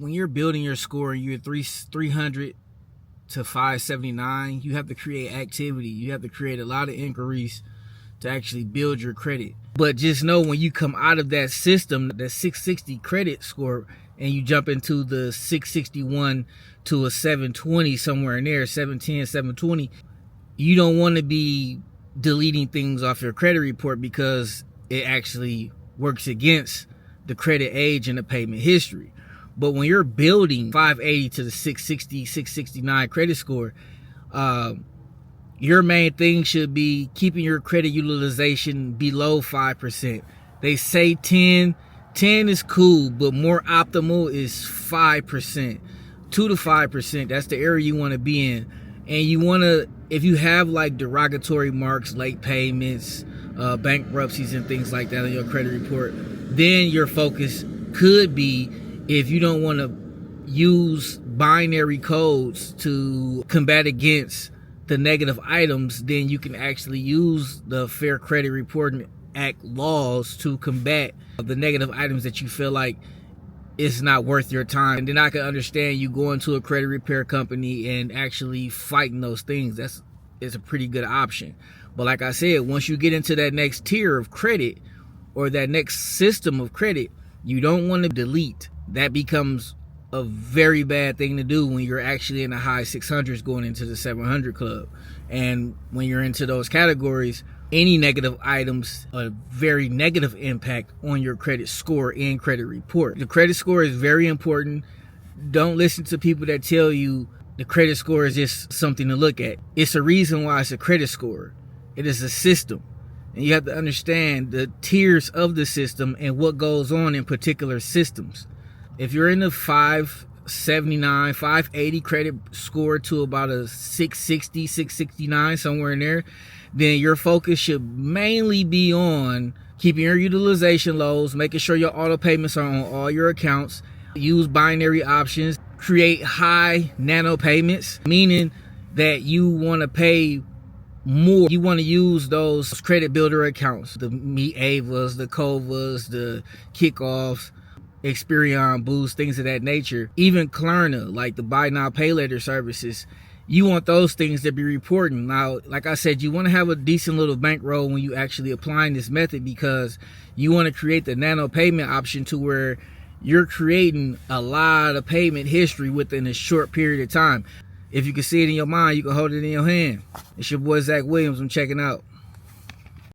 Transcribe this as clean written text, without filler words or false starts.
when you're building your score and you're 300 to 579, you have to create activity. You have to create a lot of inquiries to actually build your credit. But just know when you come out of that system, that 660 credit score, and you jump into the 661 to a 720, somewhere in there, 710, 720, you don't want to be deleting things off your credit report, because it actually works against the credit age and the payment history. But when you're building 580 to the 660, 669 credit score, your main thing should be keeping your credit utilization below 5%. They say 10 is cool, but more optimal is 5%, 2 to 5%. That's the area you want to be in. And you want to, if you have like derogatory marks, late payments, bankruptcies and things like that on your credit report, then your focus could be, if you don't want to use binary codes to combat against the negative items, then you can actually use the Fair Credit Reporting Act laws to combat the negative items that you feel like it's not worth your time. And then I can understand you going to a credit repair company and actually fighting those things. It's a pretty good option. But like I said, once you get into that next tier of credit, or that next system of credit, you don't want to delete. That becomes a very bad thing to do when you're actually in the high 600s going into the 700 club. And when you're into those categories, any negative items, a very negative impact on your credit score and credit report. The credit score is very important. Don't listen to people that tell you the credit score is just something to look at. It's a reason why it's a credit score. It is a system. And you have to understand the tiers of the system and what goes on in particular systems. If you're in the 579, 580 credit score to about a 660, 669, somewhere in there, then your focus should mainly be on keeping your utilization lows, making sure your auto payments are on all your accounts, use binary options, create high nano payments, meaning that you want to pay more. You want to use those credit builder accounts, the Meet Avas, the Covas, the Kickoffs, Experian Boost, things of that nature. Even Klarna, like the buy now pay later services, you want those things to be reporting. Now, like I said, you want to have a decent little bankroll when you actually applying this method, because you want to create the nano payment option to where you're creating a lot of payment history within a short period of time. If you can see it in your mind, you can hold it in your hand. It's your boy Zach Williams. I'm checking out.